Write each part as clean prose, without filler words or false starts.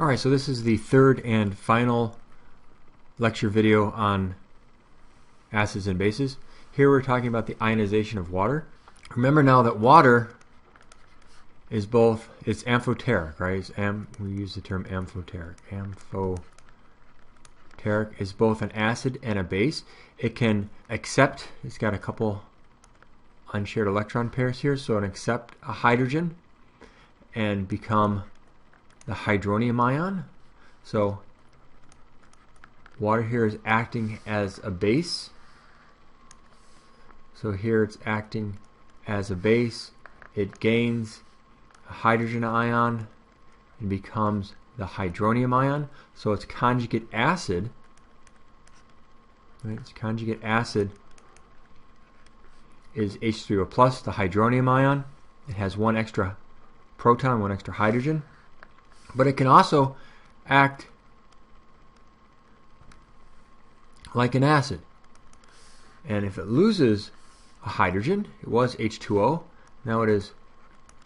Alright, so this is the third and final lecture video on acids and bases. Here we're talking about the ionization of water. Remember now that water is both, it's amphoteric, right? We use the term amphoteric. Amphoteric is both an acid and a base. It can accept, it's got a couple unshared electron pairs here, so it can accept a hydrogen and become the hydronium ion. So water here is acting as a base. So here it's acting as a base. It gains a hydrogen ion and becomes the hydronium ion. So its conjugate acid, right? Its conjugate acid is H3O plus, the hydronium ion. It has one extra proton, one extra hydrogen. But it can also act like an acid. And if it loses a hydrogen, it was H2O, now it is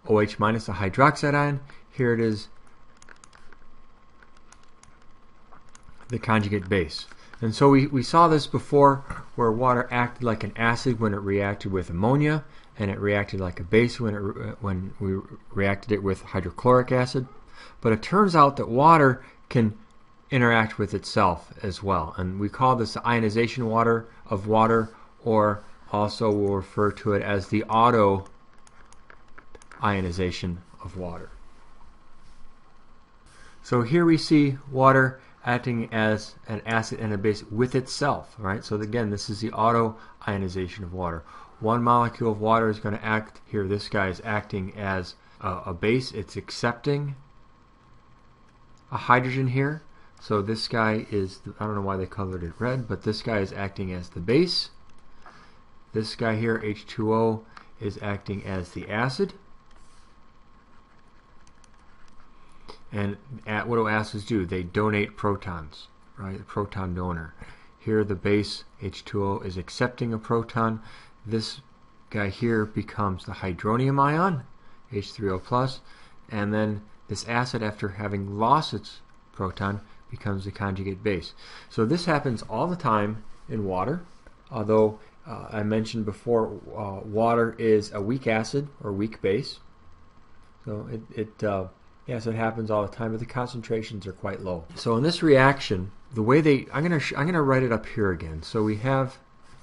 OH minus, a hydroxide ion. Here it is the conjugate base. And so we saw this before, where water acted like an acid when it reacted with ammonia, and it reacted like a base when we reacted it with hydrochloric acid. But it turns out that water can interact with itself as well, and we call this the ionization of water, or also we'll refer to it as the auto ionization of water. So here we see water acting as an acid and a base with itself, right? So again, this is the auto ionization of water. One molecule of water is going to act here. This guy is acting as a base. It's accepting a hydrogen here. So this guy is, I don't know why they colored it red, but this guy is acting as the base. This guy here, H2O, is acting as the acid. And what do acids do? They donate protons, right? A proton donor. Here the base, H2O, is accepting a proton. This guy here becomes the hydronium ion, H3O plus, and then this acid, after having lost its proton, becomes the conjugate base. So this happens all the time in water, although I mentioned before water is a weak acid or weak base. So yes, it happens all the time, but the concentrations are quite low. So in this reaction, the way I'm gonna write it up here again. So we have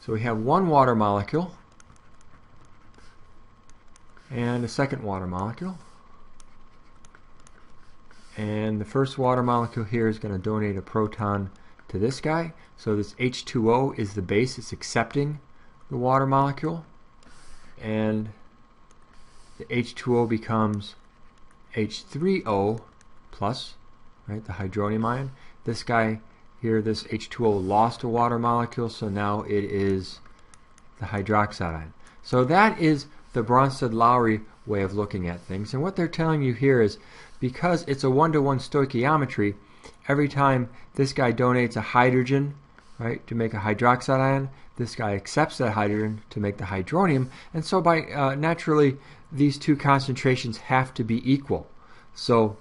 one water molecule and a second water molecule. And the first water molecule here is going to donate a proton to this guy. So this H2O is the base. It's accepting the water molecule. And the H2O becomes H3O plus, right, the hydronium ion. This guy here, this H2O, lost a water molecule, so now it is the hydroxide ion. So that is the Bronsted-Lowry way of looking at things. And what they're telling you here is, because it's a one-to-one stoichiometry, every time this guy donates a hydrogen, right, to make a hydroxide ion, this guy accepts that hydrogen to make the hydronium, and so by naturally these two concentrations have to be equal. So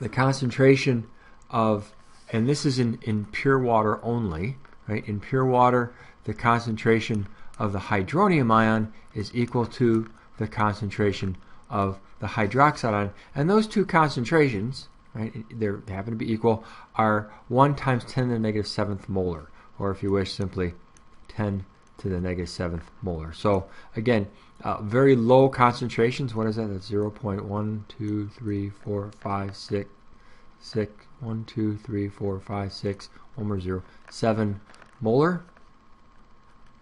the concentration of, and this is in pure water only, right? In pure water, the concentration of the hydronium ion is equal to the concentration of the hydroxide ion, and those two concentrations, right, they happen to be equal, are 1 times 10 to the negative 7th molar, or if you wish, simply 10 to the negative 7th molar. So again, very low concentrations. What is that? That's 0.1234566 1 2 3 4 5 6 1 more 0 7 molar.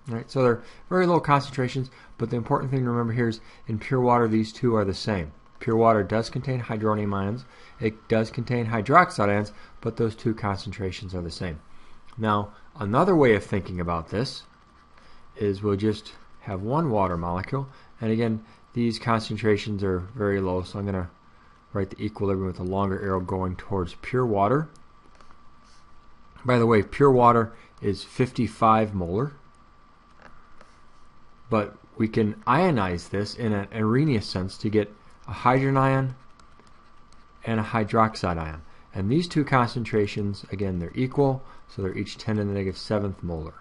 Right, so they're very low concentrations, but the important thing to remember here is in pure water these two are the same. Pure water does contain hydronium ions, it does contain hydroxide ions, but those two concentrations are the same. Now, another way of thinking about this is we'll just have one water molecule, and again, these concentrations are very low, so I'm going to write the equilibrium with a longer arrow going towards pure water. By the way, pure water is 55 molar. But we can ionize this in an Arrhenius sense to get a hydrogen ion and a hydroxide ion. And these two concentrations, again, they're equal, so they're each 10 to the negative 7th molar.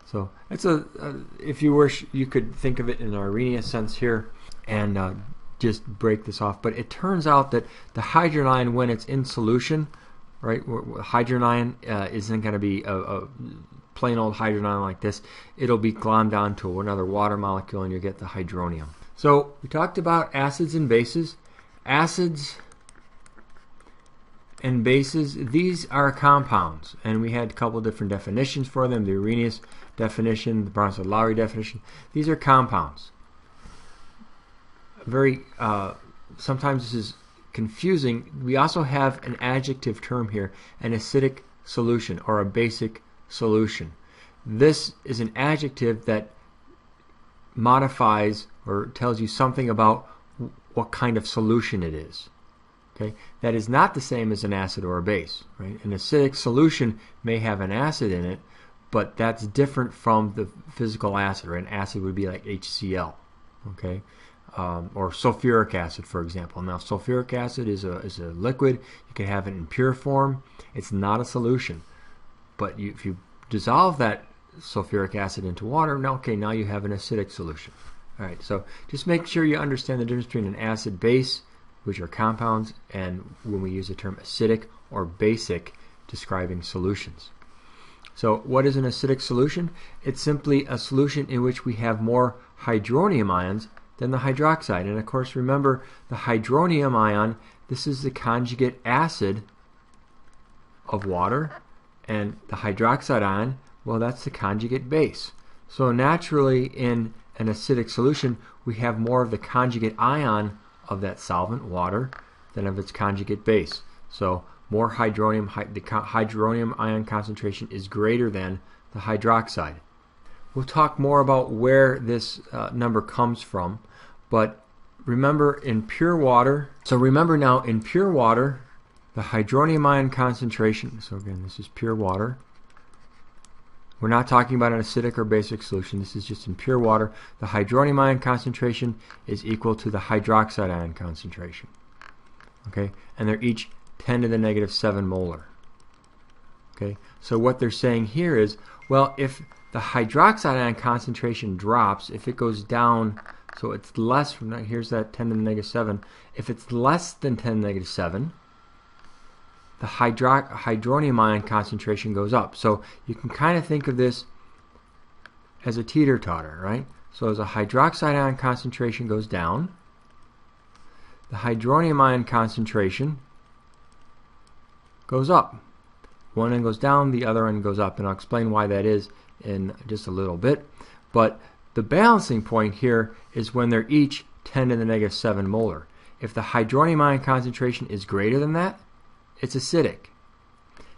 So it's if you wish, you could think of it in an Arrhenius sense here and just break this off. But it turns out that the hydrogen ion, when it's in solution, right, hydrogen ion isn't going to be a plain old hydrogen ion like this. It'll be glommed onto another water molecule, and you get the hydronium. So we talked about acids and bases. Acids and bases, these are compounds, and we had a couple different definitions for them: the Arrhenius definition, the Bronsted-Lowry definition. These are compounds. Sometimes this is confusing. We also have an adjective term here, an acidic solution or a basic solution. This is an adjective that modifies or tells you something about what kind of solution it is. Okay? That is not the same as an acid or a base. Right? An acidic solution may have an acid in it, but that's different from the physical acid. Or an acid would be like HCl, okay, or sulfuric acid, for example. Now, sulfuric acid is a liquid. You can have it in pure form. It's not a solution, but if you dissolve that sulfuric acid into water, now you have an acidic solution. All right, so just make sure you understand the difference between an acid base, which are compounds, and when we use the term acidic or basic describing solutions. So what is an acidic solution? It's simply a solution in which we have more hydronium ions than the hydroxide. And of course, remember, the hydronium ion, this is the conjugate acid of water, and the hydroxide ion, well, that's the conjugate base. So naturally, in an acidic solution, we have more of the conjugate ion of that solvent, water, than of its conjugate base. So more hydronium, the hydronium ion concentration is greater than the hydroxide. We'll talk more about where this number comes from, but remember in pure water, in pure water, the hydronium ion concentration, so again, this is pure water. We're not talking about an acidic or basic solution. This is just in pure water. The hydronium ion concentration is equal to the hydroxide ion concentration. Okay, and they're each 10 to the negative 7 molar. Okay, so what they're saying here is, well, if the hydroxide ion concentration drops, if it goes down, so it's less from that, here's that 10 to the negative 7. If it's less than 10 to the negative 7, the hydronium ion concentration goes up. So you can kind of think of this as a teeter-totter, right? So as a hydroxide ion concentration goes down, the hydronium ion concentration goes up. One end goes down, the other end goes up, and I'll explain why that is in just a little bit. But the balancing point here is when they're each 10 to the negative 7 molar. If the hydronium ion concentration is greater than that, it's acidic.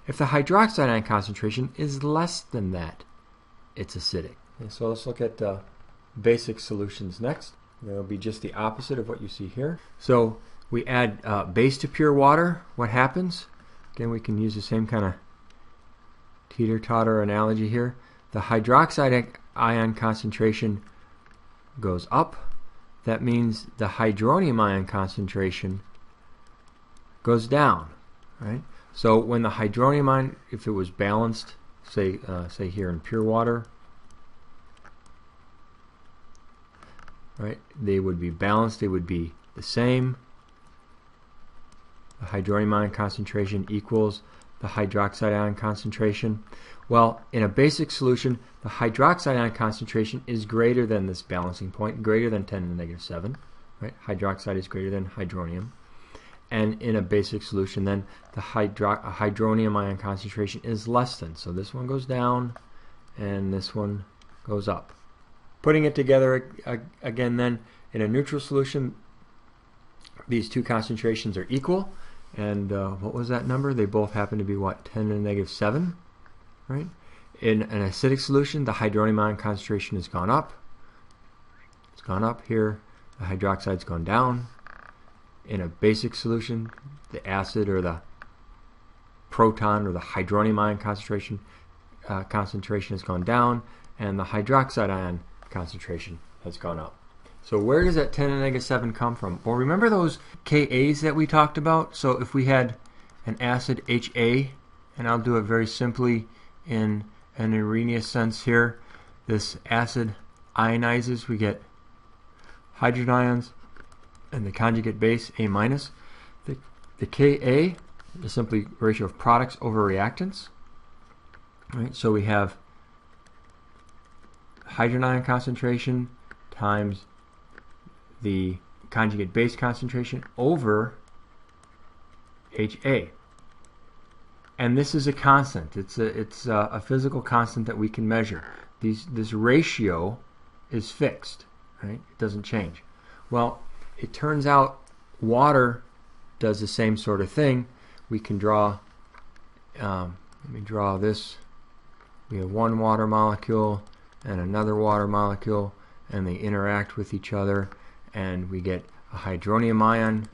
If the hydroxide ion concentration is less than that, it's acidic. Okay, so let's look at basic solutions next. It'll be just the opposite of what you see here. So we add base to pure water. What happens? Again, we can use the same kind of teeter-totter analogy here. The hydroxide ion concentration goes up. That means the hydronium ion concentration goes down. Right? So when the hydronium ion, if it was balanced, say here in pure water, right, they would be balanced, they would be the same. The hydronium ion concentration equals the hydroxide ion concentration. Well, in a basic solution, the hydroxide ion concentration is greater than this balancing point, greater than 10 to the negative 7. Right? Hydroxide is greater than hydronium. And in a basic solution, then the hydronium ion concentration is less than. So this one goes down, and this one goes up. Putting it together again then, in a neutral solution, these two concentrations are equal. And what was that number? They both happen to be, what, 10 to the negative 7? Right? In an acidic solution, the hydronium ion concentration has gone up. It's gone up here. The hydroxide's gone down. In a basic solution, the acid or the proton or the hydronium ion concentration has gone down, and the hydroxide ion concentration has gone up. So where does that 10 to the negative 7 come from? Well, remember those Ka's that we talked about? So if we had an acid HA, and I'll do it very simply in an Arrhenius sense here, this acid ionizes, we get hydrogen ions and the conjugate base A minus. The Ka is simply ratio of products over reactants. Right? So we have hydrogen ion concentration times the conjugate base concentration over HA. And this is a constant. It's a physical constant that we can measure. This ratio is fixed, right? It doesn't change. Well, it turns out water does the same sort of thing. We can draw, let me draw this. We have one water molecule and another water molecule, and they interact with each other, and we get a hydronium ion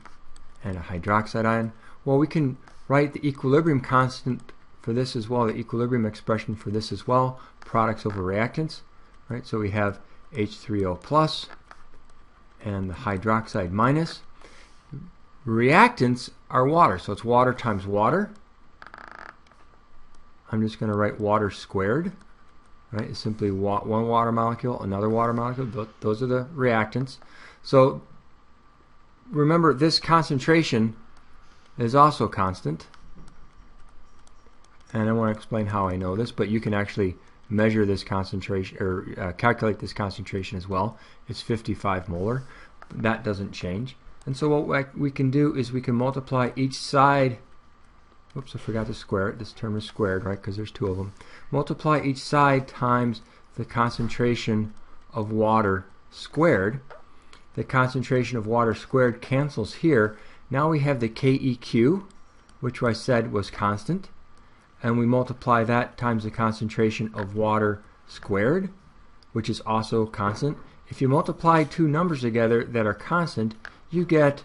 and a hydroxide ion. Well, we can write the equilibrium constant for this as well, the equilibrium expression for this as well, products over reactants, right? So we have H3O plus and the hydroxide minus. Reactants are water, so it's water times water. I'm just going to write water squared, right? It's simply one water molecule, another water molecule. Those are the reactants. So remember, this concentration is also constant, and I want to explain how I know this, but you can actually measure this concentration, or calculate this concentration as well. It's 55 molar. That doesn't change. And so what we can do is we can multiply each side. Oops, I forgot to square it. This term is squared, right, because there's two of them. Multiply each side times the concentration of water squared. The concentration of water squared cancels here. Now we have the KEQ, which I said was constant, and we multiply that times the concentration of water squared, which is also constant. If you multiply two numbers together that are constant, you get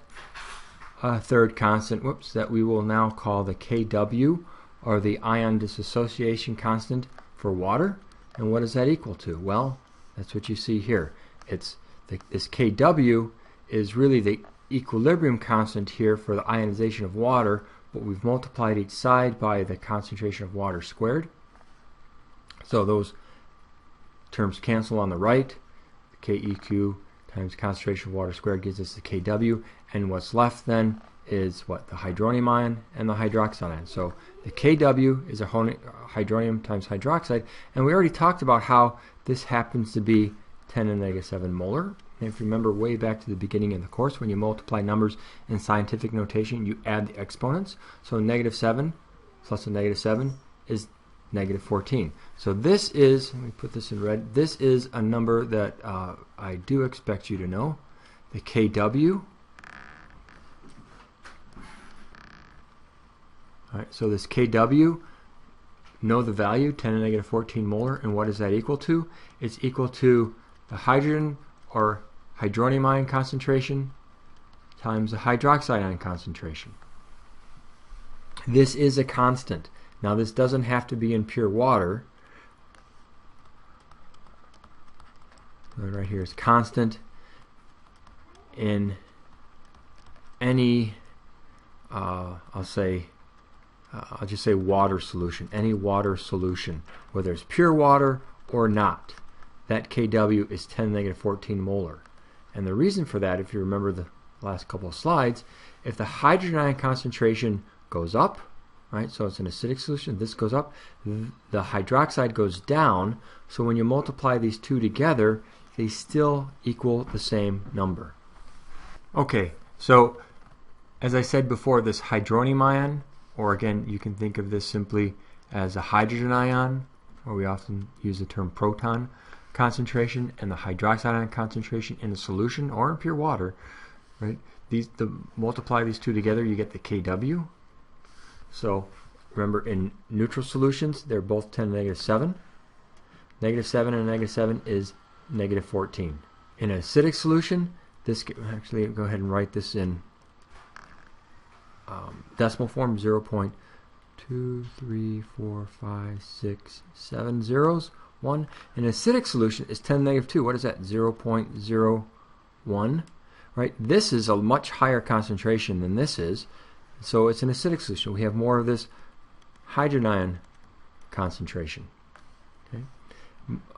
a third constant, that we will now call the KW, or the ion dissociation constant for water. And what is that equal to? Well, that's what you see here. This KW is really the equilibrium constant here for the ionization of water, but we've multiplied each side by the concentration of water squared. So those terms cancel on the right. KEQ times concentration of water squared gives us the KW, and what's left then is what? The hydronium ion and the hydroxide ion. So the KW is a hydronium times hydroxide, and we already talked about how this happens to be 10 to the negative 7 molar. And if you remember way back to the beginning of the course, when you multiply numbers in scientific notation, you add the exponents. So negative 7 plus a negative 7 is negative 14. So this is, let me put this in red, this is a number that I do expect you to know, the KW. All right, so this KW, know the value, 10 to the negative 14 molar, and what is that equal to? It's equal to the hydrogen or hydronium ion concentration times the hydroxide ion concentration. This is a constant. Now this doesn't have to be in pure water. Right here is constant in any, I'll just say water solution, any water solution, whether it's pure water or not. That KW is 10 to the negative 14 molar. And the reason for that, if you remember the last couple of slides, if the hydrogen ion concentration goes up, right, so it's an acidic solution, this goes up, the hydroxide goes down, so when you multiply these two together, they still equal the same number. Okay, so as I said before, this hydronium ion, or again, you can think of this simply as a hydrogen ion, or we often use the term proton concentration, and the hydroxide ion concentration in a solution or in pure water, right? Multiply these two together, you get the KW. So remember, in neutral solutions, they're both 10 to the negative 7. Negative 7 and negative 7 is negative 14. In an acidic solution, this, actually go ahead and write this in decimal form, 0.2345670. 1. An acidic solution is 10 to the negative 2. What is that? 0.012. 1, right? This is a much higher concentration than this is, so it's an acidic solution. We have more of this hydrogen ion concentration. Okay?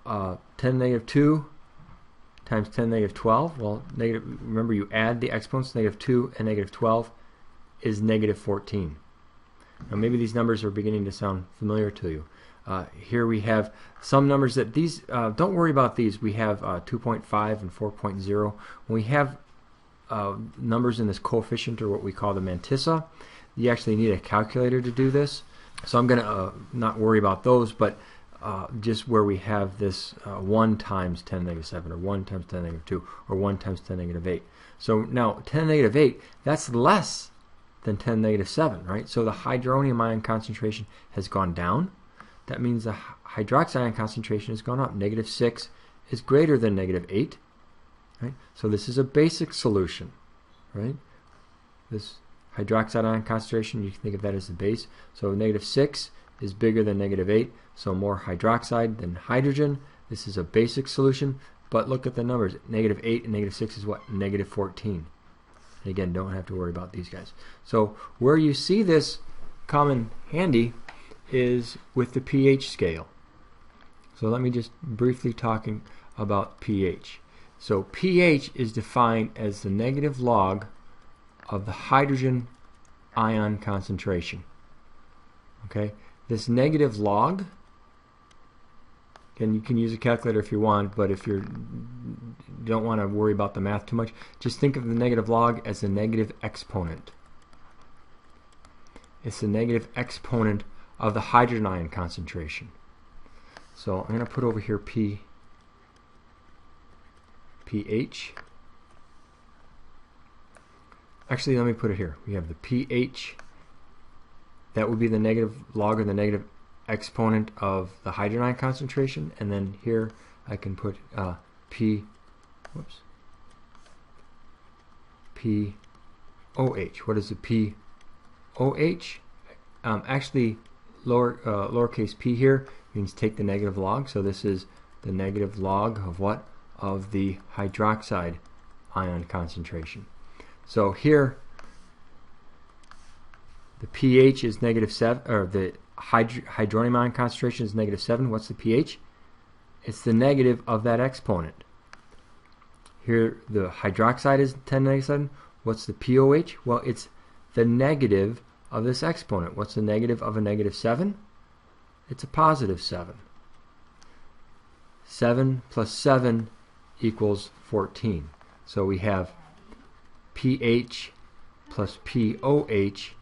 10 to the negative 2 times 10 to the negative 12. Well, remember you add the exponents. Negative 2 and negative 12 is negative 14. Now maybe these numbers are beginning to sound familiar to you. Here we have some numbers that these, don't worry about these. We have 2.5 and 4.0. When we have numbers in this coefficient, or what we call the mantissa, you actually need a calculator to do this. So I'm going to not worry about those, but just where we have this 1 times 10 to the negative 7, or 1 times 10 to the negative 2, or 1 times 10 to the negative 8. So now 10 to the negative 8, that's less than 10 to the negative 7, right? So the hydronium ion concentration has gone down. That means the hydroxide ion concentration has gone up. Negative 6 is greater than negative 8. Right? So this is a basic solution. Right? This hydroxide ion concentration, you can think of that as the base. So negative 6 is bigger than negative 8. So more hydroxide than hydrogen. This is a basic solution. But look at the numbers. Negative 8 and negative 6 is what? Negative 14. And again, don't have to worry about these guys. So where you see this come in handy is with the pH scale. So let me just briefly talking about pH. So pH is defined as the negative log of the hydrogen ion concentration. Okay, this negative log, and you can use a calculator if you want, but if you don't want to worry about the math too much, just think of the negative log as the negative exponent. It's the negative exponent of the hydrogen ion concentration. So I'm going to put over here pH. Actually, let me put it here. We have the pH. That would be the negative log or the negative exponent of the hydrogen ion concentration. And then here I can put pOH. What is the pOH? Actually, lowercase p here means take the negative log. So this is the negative log of what? Of the hydroxide ion concentration. So here the pH is negative 7, or the hydronium ion concentration is negative 7. What's the pH? It's the negative of that exponent. Here the hydroxide is 10 to the negative 7. What's the pOH? Well, it's the negative of this exponent. What's the negative of a negative 7? It's a positive 7. 7 plus 7 equals 14. So we have pH plus pOH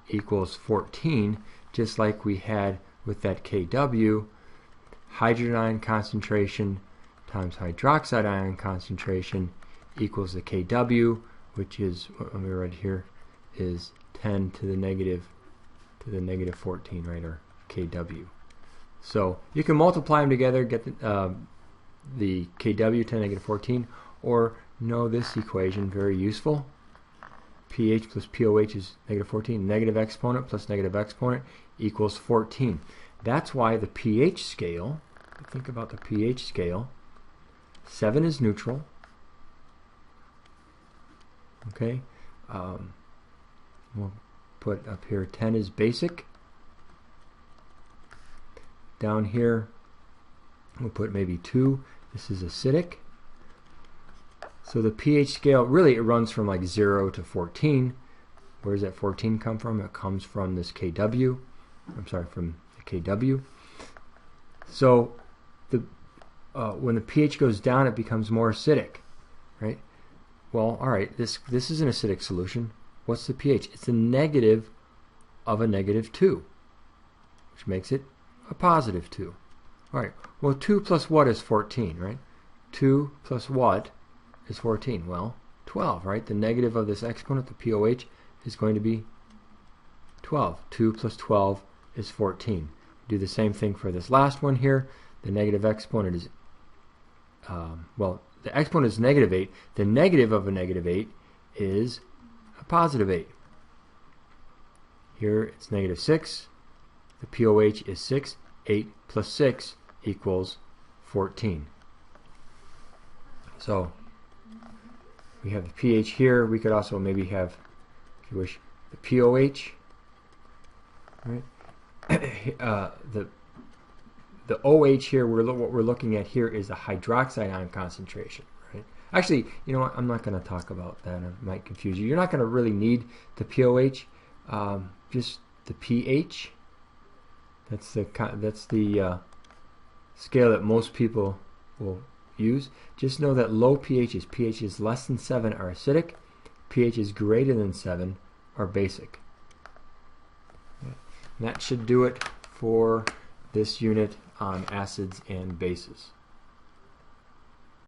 equals 14, just like we had with that Kw. Hydrogen ion concentration times hydroxide ion concentration equals the Kw, which is, let me write here, is 10 to the negative 14, right, or Kw. So you can multiply them together, get the Kw 10 to the negative 14, or know this equation, very useful. pH plus pOH is negative 14. Negative exponent plus negative exponent equals 14. That's why the pH scale, think about the pH scale, 7 is neutral. Okay, we'll put up here 10 is basic. Down here we'll put maybe 2. This is acidic. So the pH scale, really it runs from like 0 to 14. Where does that 14 come from? It comes from this Kw. I'm sorry, from the Kw. So the when the pH goes down, it becomes more acidic, right? Well, all right, this is an acidic solution. What's the pH? It's the negative of a negative 2, which makes it a positive 2. All right, well, 2 plus what is 14, right? 2 plus what is 14? Well, 12, right? The negative of this exponent, the pOH, is going to be 12. 2 plus 12 is 14. Do the same thing for this last one here. The negative exponent is, well, the exponent is negative 8. The negative of a negative 8 is a positive 8. Here it's negative 6. The pOH is 6. 8 plus 6 equals 14. So we have the pH here. We could also maybe have, if you wish, the POH. Right? The OH here, what we're looking at here is the hydroxide ion concentration. Right? Actually, you know what? I'm not going to talk about that. I might confuse you. You're not going to really need the POH, just the pH. That's the scale that most people will use. Just know that low pHs less than 7 are acidic, pHs greater than 7 are basic. And that should do it for this unit on acids and bases.